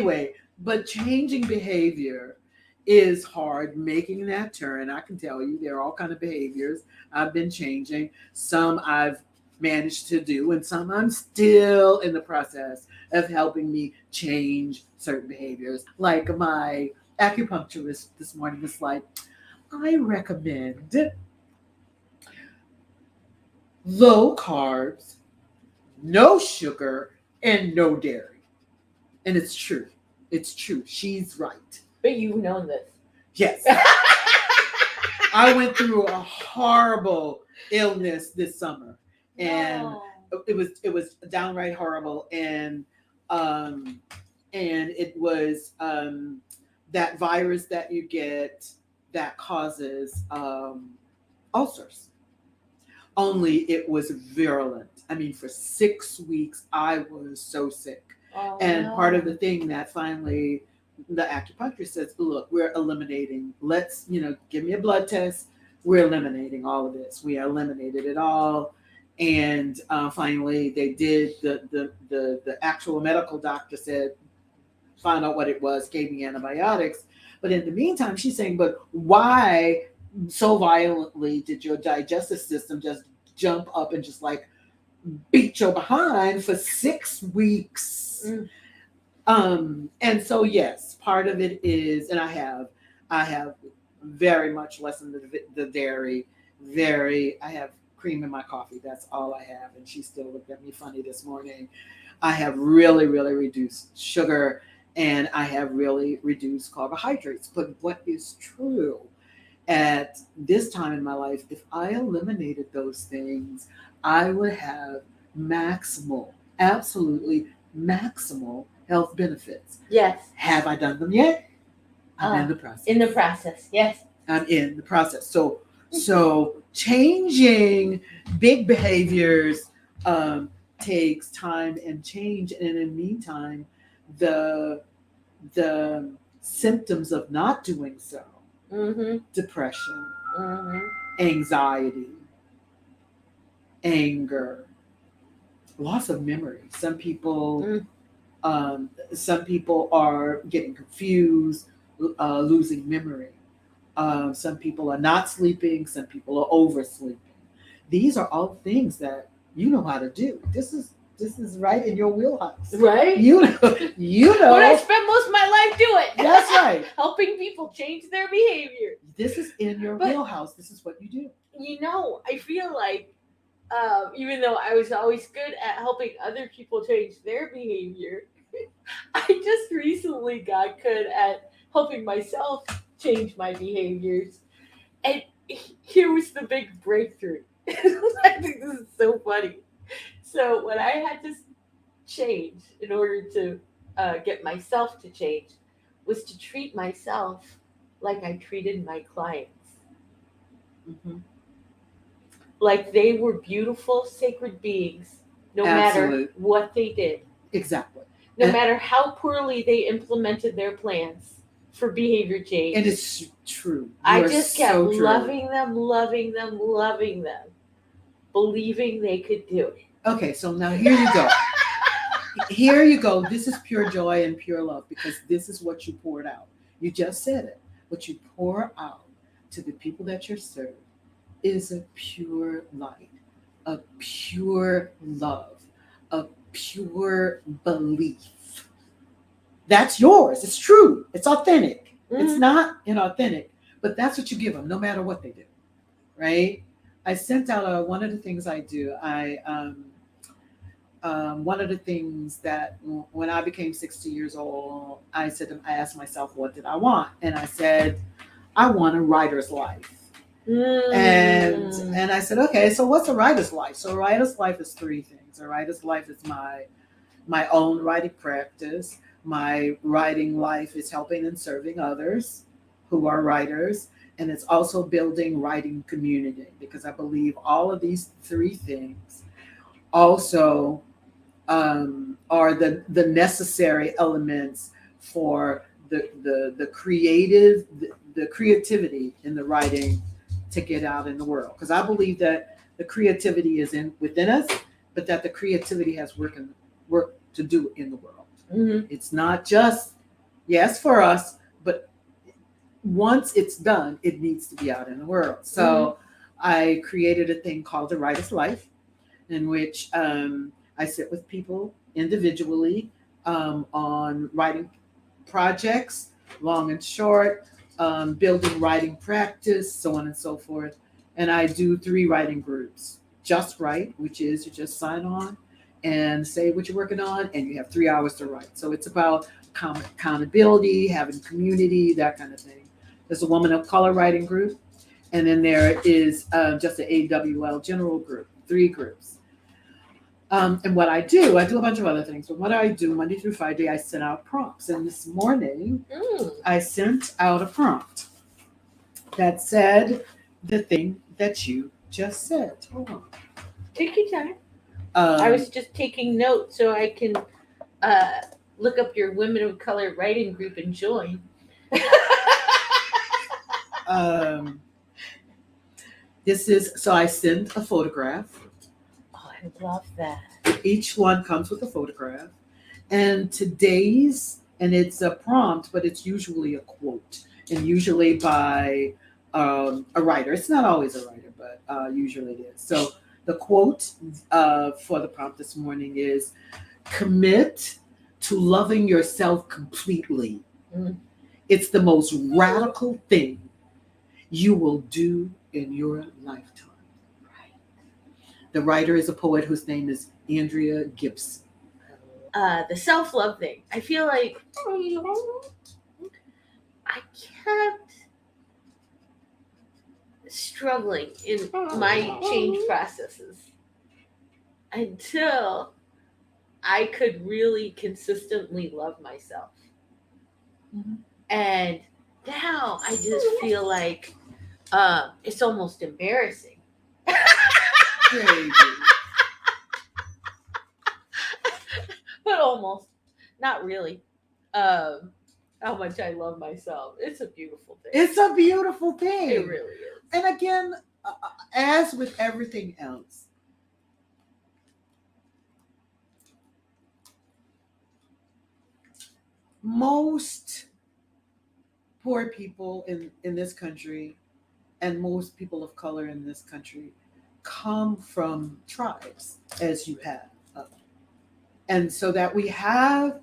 anyway, but changing behavior is hard. Making that turn, I can tell you, there are all kind of behaviors I've been changing. Some I've managed to do, and some I'm still in the process of helping me change certain behaviors. Like my acupuncturist this morning was like, I recommend low carbs, no sugar, and no dairy. And it's true. It's true. She's right. But you've known this. Yes. I went through a horrible illness this summer. And it was downright horrible. And it was that virus that you get that causes ulcers. Only it was virulent. I mean, for 6 weeks, I was so sick. And part of the thing that finally the acupuncturist says, look, we're eliminating, let's, give me a blood test. We're eliminating all of this. We eliminated it all. And finally they did, the actual medical doctor said, found out what it was, gave me antibiotics. But in the meantime, she's saying, but why so violently did your digestive system just jump up and just like beat your behind for 6 weeks? And so, yes, part of it is, and I have very much lessened the dairy. I have cream in my coffee. That's all I have. And she still looked at me funny this morning. I have really, really reduced sugar, and I have really reduced carbohydrates. But what is true at this time in my life, if I eliminated those things, I would have absolutely maximal health benefits. Yes. Have I done them yet? I'm in the process. In the process, yes. I'm in the process. So changing big behaviors takes time and change. And in the meantime, the symptoms of not doing so, depression, anxiety, anger, loss of memory. Some people are getting confused, losing memory. Some people are not sleeping. Some people are oversleeping. These are all things that you know how to do. This is right in your wheelhouse, right? You know. What I spend most of my life doing. That's right. Helping people change their behavior. This is in your wheelhouse. This is what you do. I feel like even though I was always good at helping other people change their behavior, I just recently got good at helping myself change my behaviors. And here was the big breakthrough. I think this is so funny. So what I had to change in order to get myself to change was to treat myself like I treated my clients. Like they were beautiful, sacred beings, no matter what they did. Exactly. No matter how poorly they implemented their plans for behavior change. And it's true. I just kept loving them, believing they could do it. Okay, so now here you go. Here you go. This is pure joy and pure love, because this is what you poured out. You just said it. What you pour out to the people that you're serving is a pure light, a pure love, a pure belief. That's yours. It's true. It's authentic. It's not inauthentic, but that's what you give them, no matter what they do, right? I sent out one of the things I do. One of the things that when I became 60 years old, I asked myself, what did I want? And I said, I want a writer's life. And I said, okay, so what's a writer's life? So a writer's life is 3 things. A writer's life is my own writing practice. My writing life is helping and serving others who are writers. And it's also building writing community, because I believe all of these 3 things also are the necessary elements for the creativity in the writing to get out in the world. Because I believe that the creativity is within us, but that the creativity has work to do in the world. It's not just Yes, for us, but once it's done, it needs to be out in the world. So I created a thing called The Writer's Life, in which I sit with people individually on writing projects, long and short, building writing practice, so on and so forth. And I do 3 writing groups. Just Write, which is you just sign on and say what you're working on, and you have 3 hours to write. So it's about accountability, having community, that kind of thing. There's a Woman of Color writing group, and then there is just an AWL general group, 3 groups. And what I do a bunch of other things, but what I do Monday through Friday, I send out prompts. And this morning, I sent out a prompt that said the thing that you just said. Hold on. Take your time. I was just taking notes so I can look up your Women of Color writing group and join. This is, so I send a photograph. Oh, I love that. Each one comes with a photograph. And today's, and it's a prompt, but it's usually a quote, and usually by a writer. It's not always a writer, but usually it is. So the quote for the prompt this morning is, commit to loving yourself completely. It's the most radical thing you will do in your lifetime. Right. The writer is a poet whose name is Andrea Gibson. The self-love thing. I feel like I kept struggling in my change processes until I could really consistently love myself. And now I just feel like it's almost embarrassing. Crazy. But almost. Not really. How much I love myself. It's a beautiful thing. It's a beautiful thing. It really is. And again, as with everything else, most poor people in this country and most people of color in this country come from tribes, as you have. And so that we have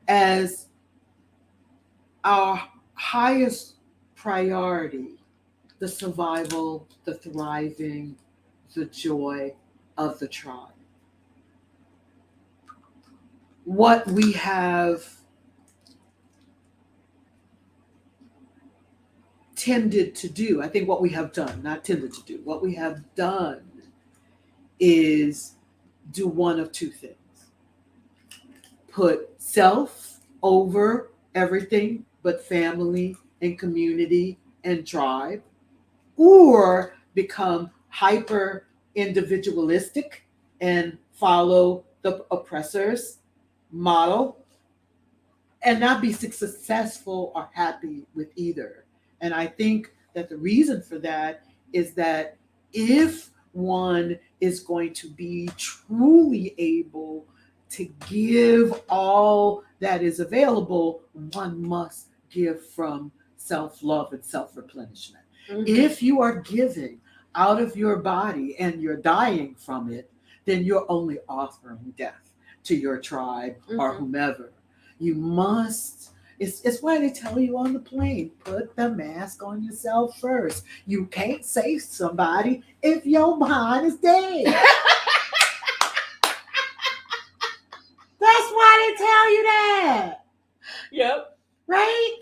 as our highest priority the survival, the thriving, the joy of the tribe. What we have tended to do, I think what we have done, not tended to do, what we have done is do one of 2 things. Put self over everything but family and community and tribe, or become hyper individualistic and follow the oppressor's model and not be successful or happy with either. And I think that the reason for that is that if one is going to be truly able to give all that is available, one must give from self-love and self-replenishment. If you are giving out of your body and you're dying from it, then you're only offering death to your tribe or whomever. You must, it's why they tell you on the plane, put the mask on yourself first. You can't save somebody if your mind is dead. That's why they tell you that. Yep. Right?